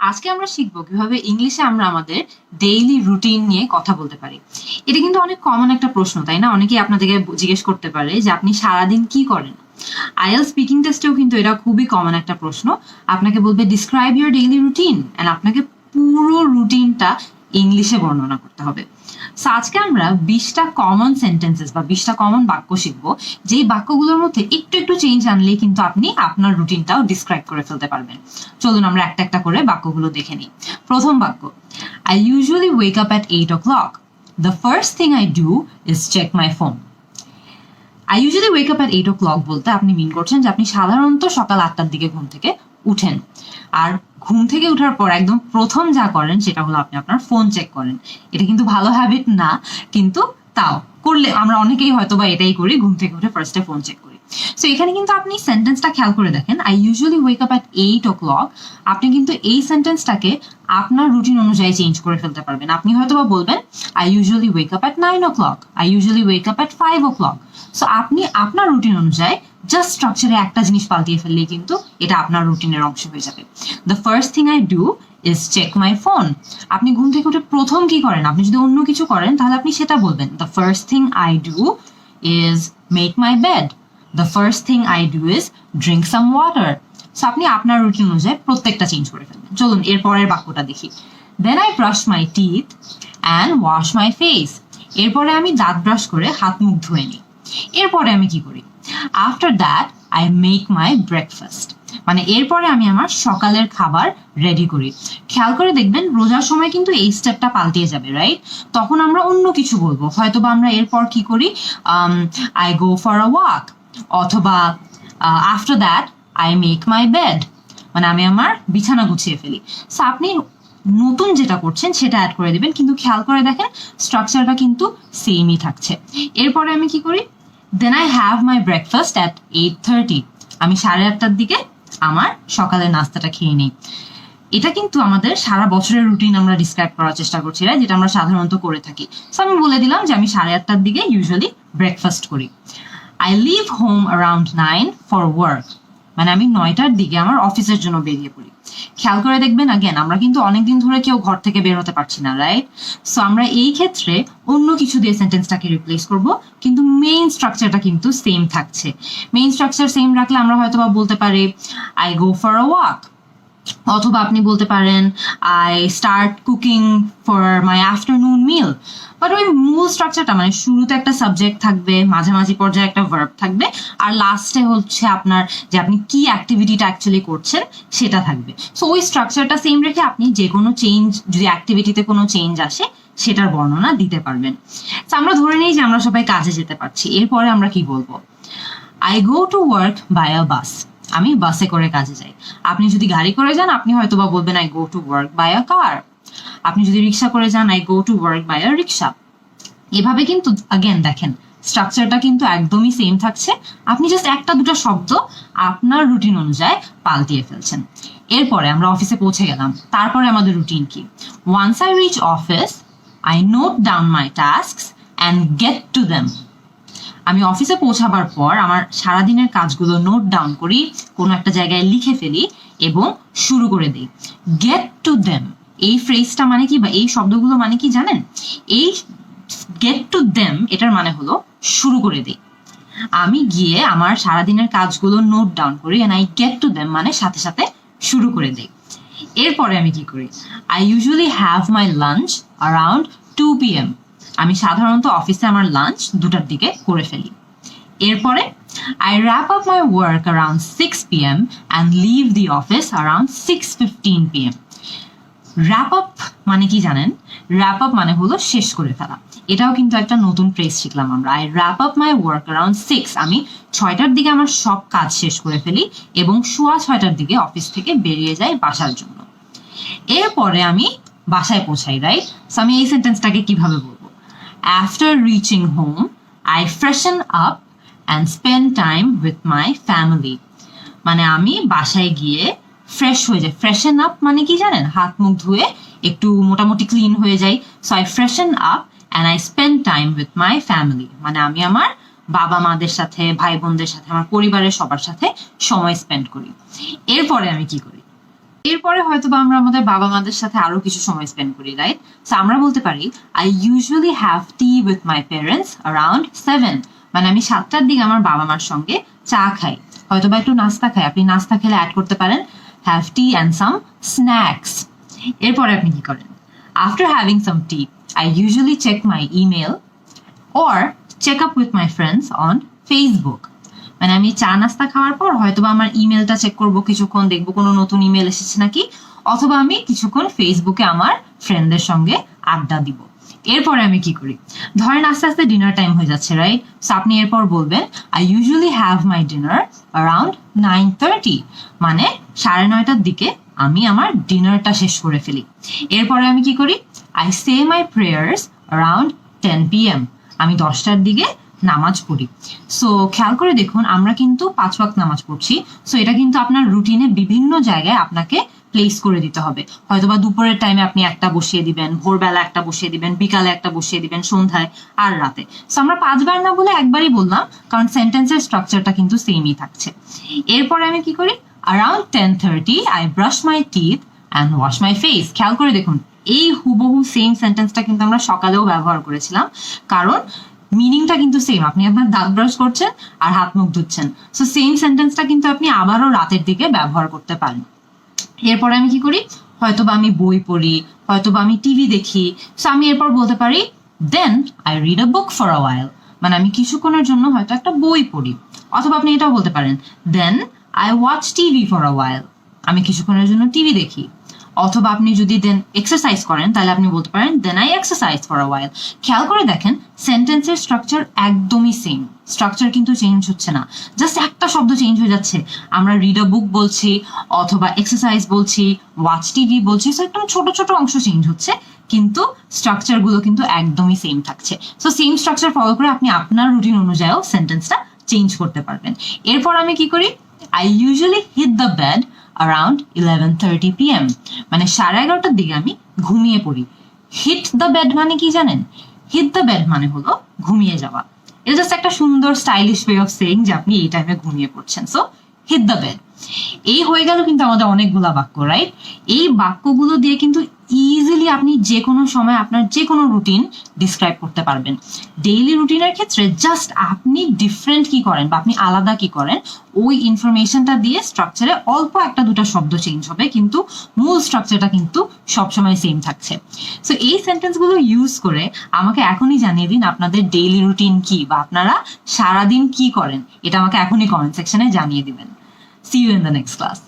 আজকে আমরা শিখবো কিভাবে ইংলিশে আমরা আমাদের ডেইলি রুটিন নিয়ে কথা বলতে পারি। এটা কিন্তু অনেক কমন একটা প্রশ্ন, তাই না? অনেকেই আপনাদেরকে জিজ্ঞেস করতে পারে যে আপনি সারাদিন কি করেন। আইএল স্পিকিং টেস্টেও কিন্তু এটা খুবই কমন একটা প্রশ্ন। আপনাকে বলবে describe your daily routine, and আপনাকে পুরো রুটিনটা ইংলিশে বর্ণনা করতে হবে। সো আজকে আমরা 20টা কমন সেন্টেন্সেস বা 20টা কমন বাক্য শিখবো, যেই বাক্যগুলোর মধ্যে একটু একটু চেঞ্জ আনলেই কিন্তু আপনি আপনার রুটিনটাও ডিসক্রাইব করে ফেলতে পারবেন। চলুন আমরা একটা একটা করে বাক্যগুলো দেখে নিই। প্রথম বাক্য, I usually wake up at 8 o'clock. The first thing I do is check my phone. I usually wake up at 8 o'clock বলতে আপনি মিন করছেন যে আপনি সাধারণত সকাল 8টার দিকে ঘুম থেকে উঠেন, আর ঘুম থেকে ওঠার পর একদম প্রথম যা করেন সেটা হলো আপনি আপনার ফোন চেক করেন। এটা কিন্তু ভালো হ্যাবিট না, কিন্তু তাও করলে আমরা অনেকেই হয়তো বা এটাই করি, ঘুম থেকে উঠে ফার্স্টে ফোন চেক করি। সো এখানে কিন্তু আপনি সেন্টেন্সটা খেয়াল করে দেখেন, I usually wake up at 8 o'clock। আপনি কিন্তু এই সেন্টেন্সটাকে আপনার রুটিন অনুযায়ী চেঞ্জ করে ফেলতে পারবেন। আপনি হয়তো বা বলবেন I usually wake up at 9 o'clock, I usually wake up at 5 o'clock। So আপনি আপনার রুটিন অনুযায়ী জাস্ট স্ট্রাকচারে একটা জিনিস পাল্টিয়ে ফেললেই কিন্তু এটা আপনার রুটিনের অংশ হয়ে যাবে। The first thing I do is check my phone. আপনি ঘুম থেকে উঠে প্রথম কি করেন? আপনি যদি অন্য কিছু করেন তাহলে আপনি সেটা বলবেন। The first thing I do is make my bed. The first thing I do is drink some water. So আপনি আপনার রুটিন অনুযায়ী প্রত্যেকটা চেঞ্জ করে ফেলবেন। চলুন এর পরের বাক্যটা দেখি। Then I brush my teeth and wash my face. এরপরে আমি দাঁত ব্রাশ করে হাত মুখ ধুয়ে নিই। এরপরে আমি কি করি? After that I make my breakfast. মানে এরপরে আমি আমার সকালের খাবার রেডি করি। খেয়াল করে দেখবেন রোজার সময় কিন্তু এই স্টেপটা পাল্টিয়ে যাবে, রাইট? তখন আমরা অন্য কিছু বলবো, হয়তো বা আমরা এরপর কি করি, I go for a walk, অথবা after that I make my bed, মানে আমি আমার বিছানা গুছিয়ে ফেলি। সো আপনি নতুন যেটা করছেন সেটা অ্যাড করে দিবেন, কিন্তু খেয়াল করে দেখেন স্ট্রাকচারটা কিন্তু সেমই থাকছে। এরপরে আমি কি করি? Then I have my breakfast at 8:30। আমি 8:30টার দিকে আমার সকালের নাস্তাটা খেয়ে নিই। এটা কিন্তু আমাদের সারা বছরের রুটিন আমরা ডিসক্রাইব করার চেষ্টা করছি, যেটা আমরা সাধারণত করে থাকি। সো আমি বলে দিলাম যে আমি 8:30টার দিকে ইউজুয়ালি ব্রেকফাস্ট করি। I leave home around 9 for work. মানে আমি 9টার দিকে আমার অফিসের জন্য বেরিয়ে পড়ি। খেয়াল করে দেখবেন, আগেন আমরা কিন্তু অনেকদিন ধরে কেউ ঘর থেকে বের হতে পারছি না, রাইট? সো আমরা এই ক্ষেত্রে অন্য কিছু দিয়ে সেন্টেন্সটাকে রিপ্লেস করব, কিন্তু মেইন স্ট্রাকচারটা কিন্তু সেম থাকছে। মেইন স্ট্রাকচার সেম রাখলে আমরা হয়তো বা বলতে পারি I go for a walk, অথবা আপনি বলতে পারেন I start cooking for my afternoon meal. But ওই মূল স্ট্রাকচারটা, মানে শুরুতে একটা সাবজেক্ট থাকবে, মাঝামাঝি পর্যায়ে একটা ভার্ব থাকবে, আর লাস্টে হচ্ছে আপনার যে আপনি কি অ্যাক্টিভিটিটা অ্যাকচুয়ালি করছেন সেটা থাকবে। সো ওই স্ট্রাকচারটা সেম রেখে আপনি যে কোনো চেঞ্জ, যদি অ্যাক্টিভিটিতে কোনো চেঞ্জ আসে সেটার বর্ণনা দিতে পারবেন। তো আমরা ধরে নিই যে আমরা সবাই কাজে যেতে পারছি। এরপরে আমরা কি বলবো? I go to work by a bus. আমি বাসে করে কাজে যাই। আপনি যদি গাড়ি করে যান আপনি হয়তো বা বলবেন I go to work by a car. আপনি যদি রিক্সা করে যান I go to work by a rickshaw. এভাবে কিন্তু আগেন দেখেন স্ট্রাকচারটা কিন্তু একদমই সেম থাকছে। আপনি জাস্ট একটা দুটো শব্দ আপনার রুটিন অনুযায়ী পাল্টিয়ে ফেলছেন। এরপরে আমরা অফিসে পৌঁছে গেলাম। তারপরে আমাদের রুটিন কি? Once I reach office I note down my tasks and get to them. আমি অফিসে পৌঁছাবার পর আমার সারাদিনের কাজগুলো নোট ডাউন করি, কোনো একটা জায়গায় লিখে ফেলি এবং শুরু করে দিই। গেট টু দেম, এই ফ্রেজটা মানে কি, বা এই শব্দগুলো মানে কি জানেন? এই গেট টু দেম এটার মানে হলো শুরু করে দিই। আমি গিয়ে আমার সারাদিনের কাজগুলো নোট ডাউন করি, and I get to them মানে সাথে সাথে শুরু করে দিই। এরপরে আমি কি করি? I usually have my lunch around 2 PM। আমি সাধারণত অফিসে আমার লাঞ্চ 2টার দিকে করে ফেলি। এরপরে I wrap up my work around 6 PM and leave the office around 6:15 PM। Wrap up মানে কি জানেন? র্যাপ আপ মানে হলো শেষ করে ফেলা। এটাও কিন্তু একটা নতুন ফ্রেজ শিখলাম আমরা। I wrap up my work around 6। আমি 6টার দিকে আমার সব কাজ শেষ করে ফেলি এবং 6:15টার দিকে অফিস থেকে বেরিয়ে যাই বাসার জন্য। এরপরে আমি বাসায় পৌঁছাই, রাইট? সো আমি এই সেন্টেন্সটাকে কিভাবে বলবো? After reaching home I ফ্রেশন up and spend time with my family. মানে আমি বাসায় গিয়ে ফ্রেশ হয়ে যাই। ফ্রেশন আপ মানে কি জানেন? হাত মুখ ধুয়ে একটু মোটামুটি ক্লিন হয়ে যাই। So I ফ্রেশন up and I spend time with my family. মানে আমি আমার বাবা মাদের সাথে, ভাই বোনদের সাথে, আমার পরিবারের সবার সাথে সময় স্পেন্ড করি। এরপরে আমি কি করি? এরপরে হয়তো বা আমরা আমাদের বাবা মাদের সাথে আরো কিছু সময় স্পেন্ড করি, রাইট? সো আমরা বলতে পারি I usually have tea with my parents around 7, মানে আমি 7টার দিকে আমার বাবা মার সঙ্গে চা খাই, হয়তো বা একটু নাস্তা খাই। আপনি নাস্তা খেলে অ্যাড করতে পারেন have tea and some snacks. এরপরে আপনি কি করেন? After having some tea I usually check my email or check up with my friends on Facebook. মানে আমি চা নাস্তা খাওয়ার পর হয়তো বা আমার ইমেলটা চেক করবো, কিছুক্ষণ দেখবো কোনো নতুন ইমেল এসেছে নাকি, অথবা আমি কিছুক্ষণ ফেসবুকে আমার ফ্রেন্ডদের সঙ্গে আড্ডা দিব। এরপরে আমি কি করি? ধরেন আস্তে আস্তে ডিনার টাইম হয়ে যাচ্ছে, রাইট? সো আপনি এরপর বলবেন I usually have my dinner around 9:30, মানে 9:30টার দিকে আমি আমার ডিনারটা শেষ করে ফেলি। এরপরে আমি কি করি? I say my prayers around 10 PM, আমি 10টার দিকে নামাজ পড়ি। সো খেয়াল করে দেখুন আমরা কিন্তু 5 ওয়াক্ত নামাজ পড়ছি। সো এটা কিন্তু আপনার রুটিনে বিভিন্ন জায়গায় আপনাকে প্লেস করে দিতে হবে। হয়তোবা দুপুরের টাইমে আপনি একটা বসিয়ে দিবেন, ভোরবেলা একটা বসিয়ে দিবেন, বিকালে একটা বসিয়ে দিবেন, সন্ধ্যায় আর রাতে। সো আমরা 5বার না বলে একবারই বললাম, কারণ সেন্টেন্সের স্ট্রাকচারটা কিন্তু সেমই থাকছে। এরপরে আমি কি করি? Around 10:30 I brush my teeth and wash my face. খেয়াল করে দেখুন এই হুবহু সেম সেন্টেন্সটা কিন্তু আমরা সকালেও ব্যবহার করেছিলাম, কারণ মিনিংটা কিন্তু সেম। আপনি আপনার দাঁত ব্রাশ করছেন আর হাত মুখ ধুচ্ছেন, সো সেম সেন্টেন্সটা কিন্তু আপনি আবারও রাতের দিকে ব্যবহার করতে পারেন। এরপরে আমি কি করি? হয়তোবা আমি বই পড়ি, হয়তোবা আমি টিভি দেখি। সো আমি এরপর বলতে পারি then I read a book for a while, মানে আমি কিছুক্ষণের জন্য হয়তো একটা বই পড়ি। অথবা আপনি এটাও বলতে পারেন then I watch TV for a while, আমি কিছুক্ষণের জন্য টিভি দেখি। অথবা আপনি যদি দেন এক্সারসাইজ করেন তাহলে আপনি বলতে পারেন then I exercise for a while. খেয়াল করে দেখেন সেন্টেন্সের স্ট্রাকচার একদমই সেম, স্ট্রাকচার কিন্তু চেঞ্জ হচ্ছে না, জাস্ট একটা শব্দ চেঞ্জ হয়ে যাচ্ছে। আমরা রিড আ বুক বলছি, অথবা এক্সারসাইজ বলছি, ওয়াচ টিভি বলছি, সো একদম ছোট ছোট অংশ চেঞ্জ হচ্ছে, কিন্তু স্ট্রাকচার গুলো কিন্তু একদমই সেম থাকছে। সো সেম স্ট্রাকচার ফলো করে আপনি আপনার রুটিন অনুযায়ীও সেন্টেন্সটা চেঞ্জ করতে পারবেন। এরপর আমি কি করি? I usually hit the bed around 11:30 PM, মানে 11:30টার দিকে আমি ঘুমিয়ে পড়ি। হিট দ্য বেড মানে কি জানেন? হিট দ্য বেড মানে হলো ঘুমিয়ে যাওয়া। এটা জাস্ট একটা সুন্দর স্টাইলিশ ওয়ে অফ সেইং যে আপনি এই টাইমে ঘুমিয়ে পড়ছেন। So hit the bed. এই হয়ে গেল কিন্তু আমাদের অনেকগুলা বাক্য, রাইট? এই বাক্যগুলো দিয়ে কিন্তু ইজিলি আপনি যে কোনো সময় আপনার যে কোনো রুটিন ডিসক্রাইব করতে পারবেন। ডেইলি রুটিনের ক্ষেত্রে জাস্ট আপনি ডিফারেন্ট কি করেন বা আপনি আলাদা কি করেন, ওই ইনফরমেশনটা দিয়ে স্ট্রাকচারে অল্প একটা দুটা শব্দ চেঞ্জ হবে, কিন্তু মূল স্ট্রাকচারটা কিন্তু সবসময় সেম থাকছে। সো এই সেন্টেন্সগুলো ইউজ করে আমাকে এখনই জানিয়ে দিন আপনাদের ডেইলি রুটিন কি, বা আপনারা সারাদিন কি করেন। এটা আমাকে এখনই কমেন্ট সেকশনে জানিয়ে দিবেন। See you in the next class.